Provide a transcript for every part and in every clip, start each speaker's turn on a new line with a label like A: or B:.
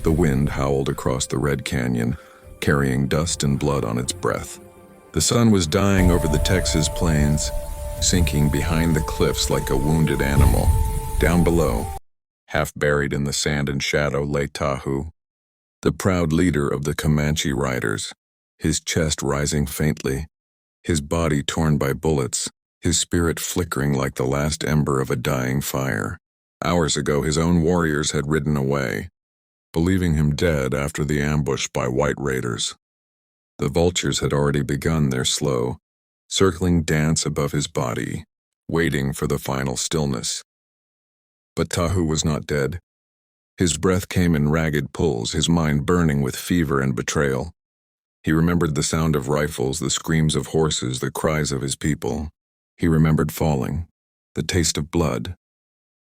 A: The wind howled across the red canyon, carrying dust and blood on its breath. The sun was dying over the Texas plains, sinking behind the cliffs like a wounded animal. Down below, half buried in the sand and shadow, lay Tahu, the proud leader of the Comanche riders, his chest rising faintly, his body torn by bullets, his spirit flickering like the last ember of a dying fire. Hours ago, his own warriors had ridden away, believing him dead after the ambush by white raiders. The vultures had already begun their slow, circling dance above his body, waiting for the final stillness. But Tahu was not dead. His breath came in ragged pulls, his mind burning with fever and betrayal. He remembered the sound of rifles, the screams of horses, the cries of his people. He remembered falling, the taste of blood,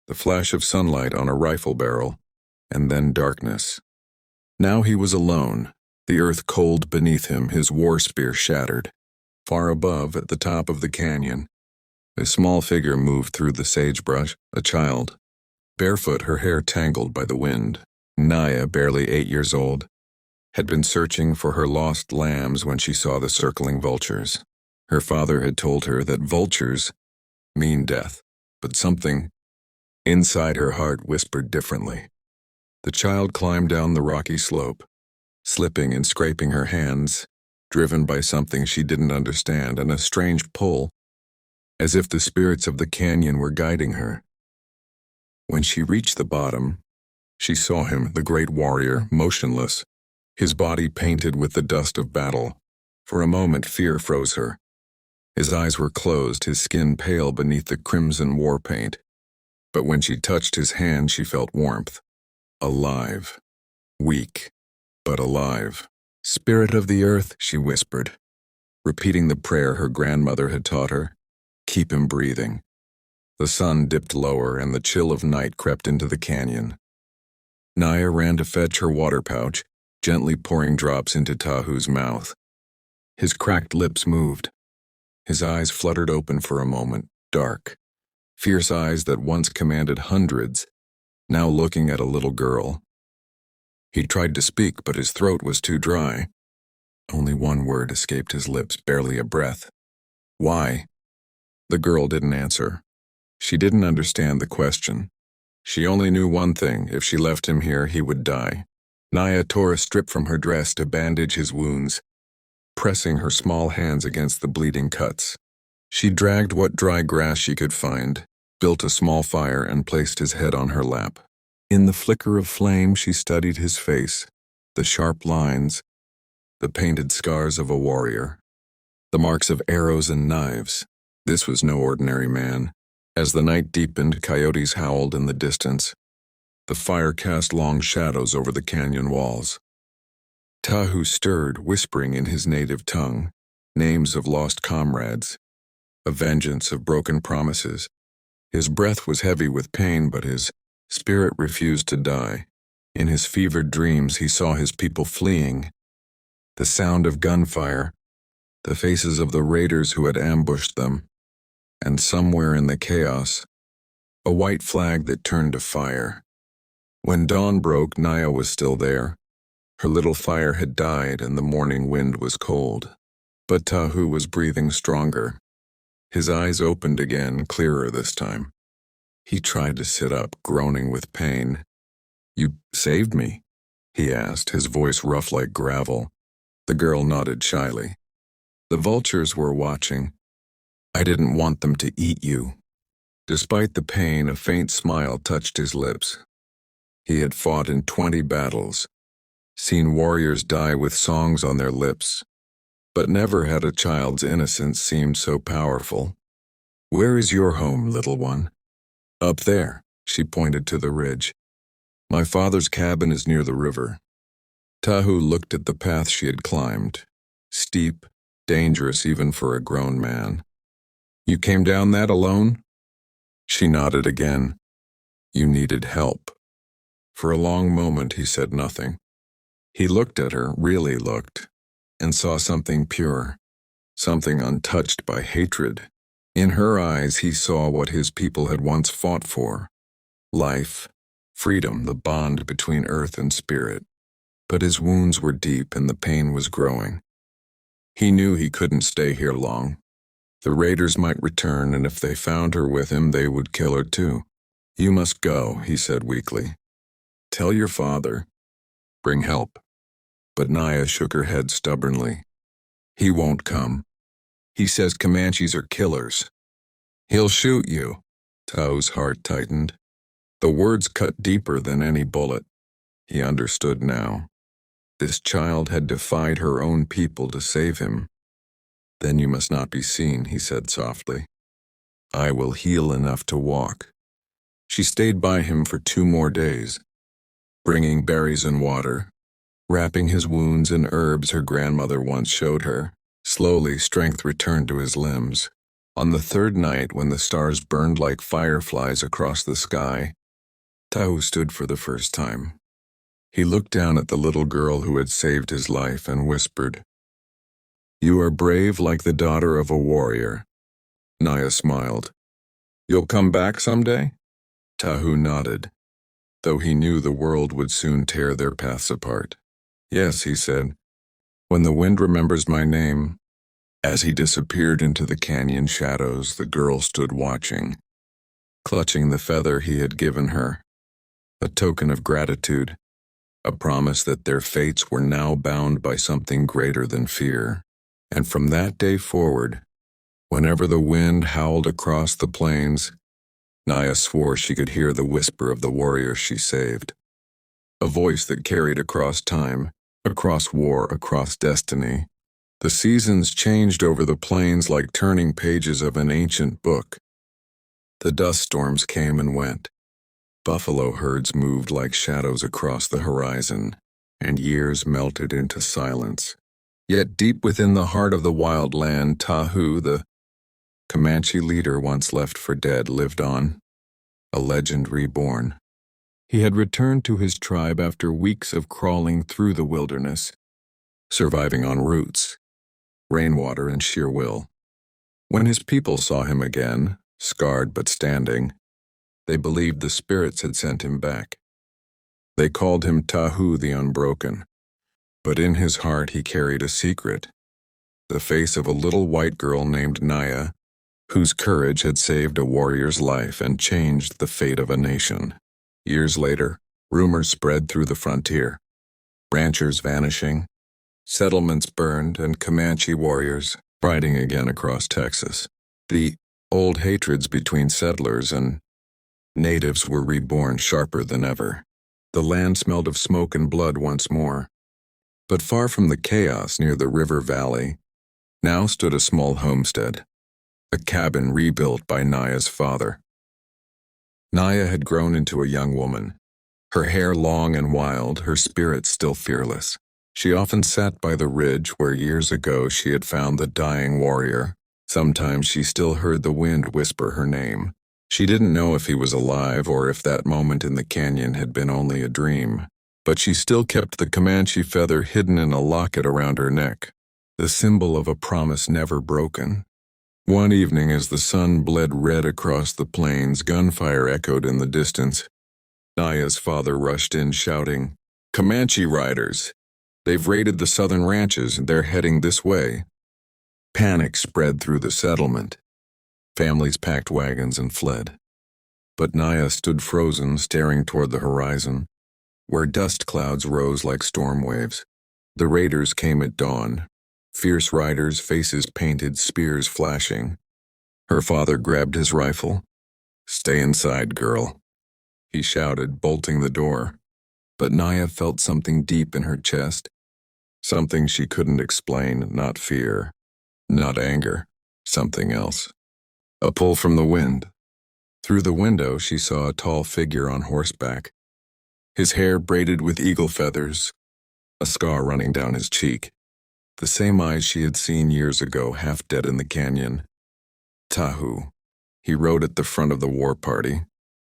A: the flash of sunlight on a rifle barrel, and then darkness. Now he was alone, the earth cold beneath him, his war spear shattered. Far above, at the top of the canyon, a small figure moved through the sagebrush, a child. Barefoot, her hair tangled by the wind. Naya, barely 8 years old, had been searching for her lost lambs when she saw the circling vultures. Her father had told her that vultures mean death, but something inside her heart whispered differently. The child climbed down the rocky slope, slipping and scraping her hands, driven by something she didn't understand and a strange pull, as if the spirits of the canyon were guiding her. When she reached the bottom, she saw him, the great warrior, motionless, his body painted with the dust of battle. For a moment, fear froze her. His eyes were closed, his skin pale beneath the crimson war paint. But when she touched his hand, she felt warmth. Alive. Weak, but alive. "Spirit of the earth," she whispered, repeating the prayer her grandmother had taught her. "Keep him breathing." The sun dipped lower and the chill of night crept into the canyon. Naya ran to fetch her water pouch, gently pouring drops into Tahu's mouth. His cracked lips moved. His eyes fluttered open for a moment, dark. Fierce eyes that once commanded hundreds, now looking at a little girl. He tried to speak, but his throat was too dry. Only one word escaped his lips, barely a breath. "Why?" The girl didn't answer. She didn't understand the question. She only knew one thing: if she left him here, he would die. Naya tore a strip from her dress to bandage his wounds, pressing her small hands against the bleeding cuts. She dragged what dry grass she could find, built a small fire, and placed his head on her lap. In the flicker of flame, she studied his face, the sharp lines, the painted scars of a warrior, the marks of arrows and knives. This was no ordinary man. As the night deepened, coyotes howled in the distance. The fire cast long shadows over the canyon walls. Tahu stirred, whispering in his native tongue, names of lost comrades, a vengeance of broken promises. His breath was heavy with pain, but his spirit refused to die. In his fevered dreams, he saw his people fleeing, the sound of gunfire, the faces of the raiders who had ambushed them, and somewhere in the chaos, a white flag that turned to fire. When dawn broke, Naya was still there. Her little fire had died and the morning wind was cold. But Tahu was breathing stronger. His eyes opened again, clearer this time. He tried to sit up, groaning with pain. "You saved me?" he asked, his voice rough like gravel. The girl nodded shyly. "The vultures were watching. I didn't want them to eat you." Despite the pain, a faint smile touched his lips. He had fought in 20 battles, seen warriors die with songs on their lips, but never had a child's innocence seemed so powerful. "Where is your home, little one?" "Up there," she pointed to the ridge. "My father's cabin is near the river." Tahu looked at the path she had climbed, steep, dangerous even for a grown man. "You came down that alone?" She nodded again. "You needed help." For a long moment he said nothing. He looked at her, really looked, and saw something pure, something untouched by hatred. In her eyes he saw what his people had once fought for: life, freedom, the bond between earth and spirit. But his wounds were deep and the pain was growing. He knew he couldn't stay here long. The raiders might return, and if they found her with him, they would kill her too. "You must go," he said weakly. "Tell your father. Bring help." But Naya shook her head stubbornly. "He won't come. He says Comanches are killers. He'll shoot you." Tahu's heart tightened. The words cut deeper than any bullet. He understood now. This child had defied her own people to save him. "Then you must not be seen," he said softly. "I will heal enough to walk." She stayed by him for 2 more days, bringing berries and water, wrapping his wounds in herbs her grandmother once showed her. Slowly, strength returned to his limbs. On the 3rd night, when the stars burned like fireflies across the sky, Tahu stood for the first time. He looked down at the little girl who had saved his life and whispered, "You are brave like the daughter of a warrior." Naya smiled. "You'll come back someday?" Tahu nodded, though he knew the world would soon tear their paths apart. "Yes," he said, "when the wind remembers my name." As he disappeared into the canyon shadows, the girl stood watching, clutching the feather he had given her, a token of gratitude, a promise that their fates were now bound by something greater than fear. And from that day forward, whenever the wind howled across the plains, Naya swore she could hear the whisper of the warrior she saved, a voice that carried across time, across war, across destiny. The seasons changed over the plains like turning pages of an ancient book. The dust storms came and went. Buffalo herds moved like shadows across the horizon, and years melted into silence. Yet deep within the heart of the wild land, Tahu, the Comanche leader once left for dead, lived on, a legend reborn. He had returned to his tribe after weeks of crawling through the wilderness, surviving on roots, rainwater, and sheer will. When his people saw him again, scarred but standing, they believed the spirits had sent him back. They called him Tahu the Unbroken, but in his heart he carried a secret, the face of a little white girl named Naya, whose courage had saved a warrior's life and changed the fate of a nation. Years later, rumors spread through the frontier, ranchers vanishing, settlements burned, and Comanche warriors fighting again across Texas. The old hatreds between settlers and natives were reborn sharper than ever. The land smelled of smoke and blood once more. But far from the chaos near the river valley, now stood a small homestead, a cabin rebuilt by Naya's father. Naya had grown into a young woman, her hair long and wild, her spirit still fearless. She often sat by the ridge where years ago she had found the dying warrior. Sometimes she still heard the wind whisper her name. She didn't know if he was alive or if that moment in the canyon had been only a dream, but she still kept the Comanche feather hidden in a locket around her neck, the symbol of a promise never broken. One evening, as the sun bled red across the plains, gunfire echoed in the distance. Naya's father rushed in shouting, "Comanche riders! They've raided the southern ranches and they're heading this way." Panic spread through the settlement. Families packed wagons and fled. But Naya stood frozen, staring toward the horizon, where dust clouds rose like storm waves. The raiders came at dawn, fierce riders, faces painted, spears flashing. Her father grabbed his rifle. "Stay inside, girl," he shouted, bolting the door. But Naya felt something deep in her chest, something she couldn't explain, not fear, not anger, something else. A pull from the wind. Through the window, she saw a tall figure on horseback, his hair braided with eagle feathers, a scar running down his cheek. The same eyes she had seen years ago, half dead in the canyon. Tahu. He rode at the front of the war party,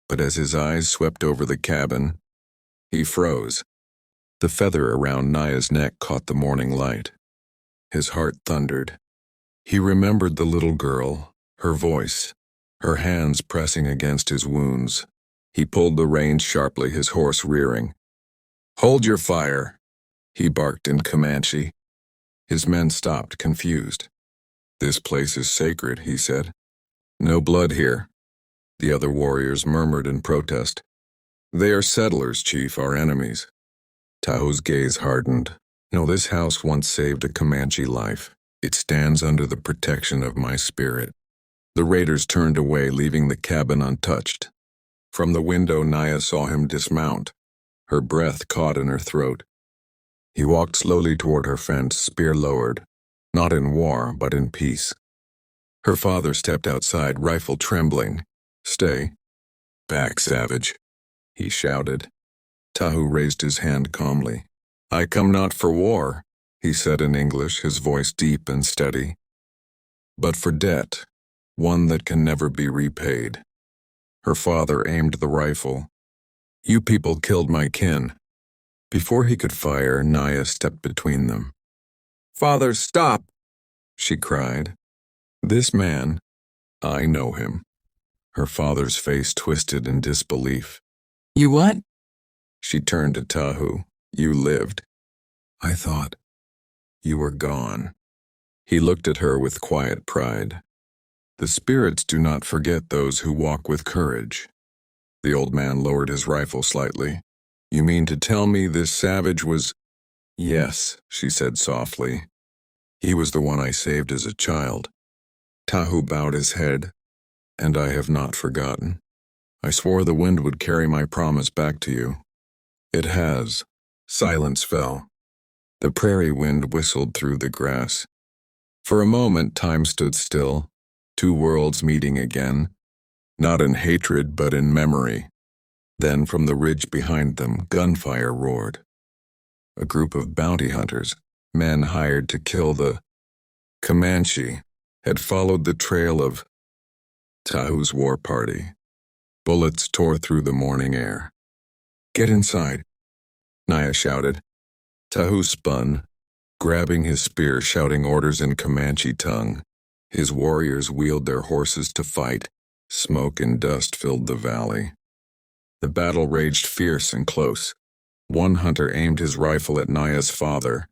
A: but as his eyes swept over the cabin, he froze. The feather around Naya's neck caught the morning light. His heart thundered. He remembered the little girl, her voice, her hands pressing against his wounds. He pulled the reins sharply, his horse rearing. "Hold your fire," he barked in Comanche. His men stopped, confused. "This place is sacred," he said. "No blood here." The other warriors murmured in protest. "They are settlers, Chief, our enemies." Tahu's gaze hardened. "No, this house once saved a Comanche life. It stands under the protection of my spirit." The raiders turned away, leaving the cabin untouched. From the window, Naya saw him dismount. Her breath caught in her throat. He walked slowly toward her fence, spear lowered, not in war, but in peace. Her father stepped outside, rifle trembling. "Stay back, savage," he shouted. Tahu raised his hand calmly. "I come not for war," he said in English, his voice deep and steady, "but for debt, one that can never be repaid." Her father aimed the rifle. "You people killed my kin." Before he could fire, Naya stepped between them. "Father, stop!" she cried. "This man, I know him." Her father's face twisted in disbelief.
B: "You what?"
A: She turned to Tahu. "You lived. I thought you were gone." He looked at her with quiet pride. "The spirits do not forget those who walk with courage." The old man lowered his rifle slightly. "You mean to tell me this savage was—" "Yes," she said softly. "He was the one I saved as a child." Tahu bowed his head. "And I have not forgotten. I swore the wind would carry my promise back to you. It has." Silence fell. The prairie wind whistled through the grass. For a moment, time stood still, two worlds meeting again, not in hatred but in memory. Then from the ridge behind them, gunfire roared. A group of bounty hunters, men hired to kill the Comanche, had followed the trail of Tahu's war party. Bullets tore through the morning air. "Get inside," Naya shouted. Tahu spun, grabbing his spear, shouting orders in Comanche tongue. His warriors wheeled their horses to fight. Smoke and dust filled the valley. The battle raged fierce and close. One hunter aimed his rifle at Naya's father,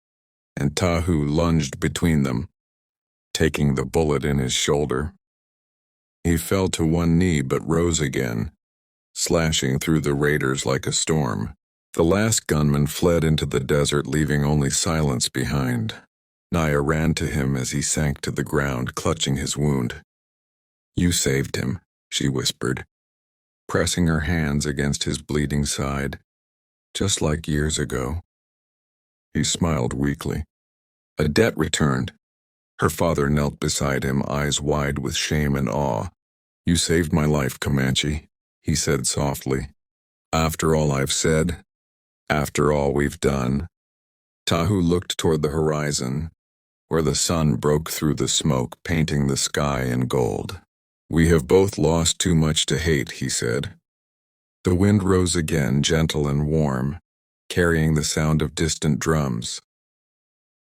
A: and Tahu lunged between them, taking the bullet in his shoulder. He fell to one knee but rose again, slashing through the raiders like a storm. The last gunman fled into the desert, leaving only silence behind. Naya ran to him as he sank to the ground, clutching his wound. "You saved him," she whispered, pressing her hands against his bleeding side, "just like years ago." He smiled weakly. A debt returned. Her father knelt beside him, eyes wide with shame and awe. "You saved my life, Comanche," he said softly. "After all I've said, after all we've done." Tahu looked toward the horizon, where the sun broke through the smoke, painting the sky in gold. "We have both lost too much to hate," he said. The wind rose again, gentle and warm, carrying the sound of distant drums.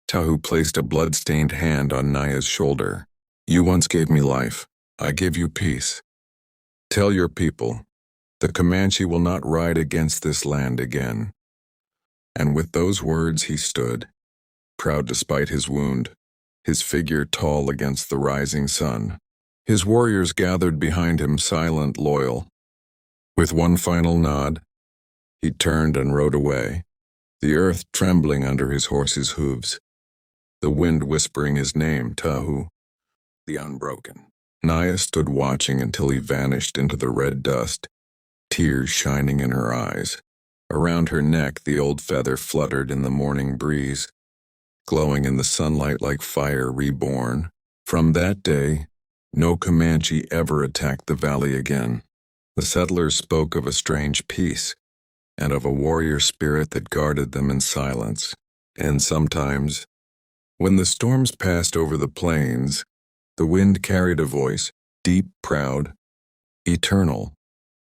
A: Tahu placed a blood-stained hand on Naya's shoulder. "You once gave me life. I give you peace. Tell your people, the Comanche will not ride against this land again." And with those words he stood, proud despite his wound, his figure tall against the rising sun. His warriors gathered behind him, silent, loyal. With one final nod, he turned and rode away, the earth trembling under his horse's hooves, the wind whispering his name, Tahu the Unbroken. Naya stood watching until he vanished into the red dust, tears shining in her eyes. Around her neck, the old feather fluttered in the morning breeze, glowing in the sunlight like fire reborn. From that day, no Comanche ever attacked the valley again. The settlers spoke of a strange peace, and of a warrior spirit that guarded them in silence. And sometimes, when the storms passed over the plains, the wind carried a voice, deep, proud, eternal,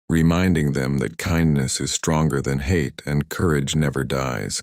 A: reminding them that kindness is stronger than hate and courage never dies.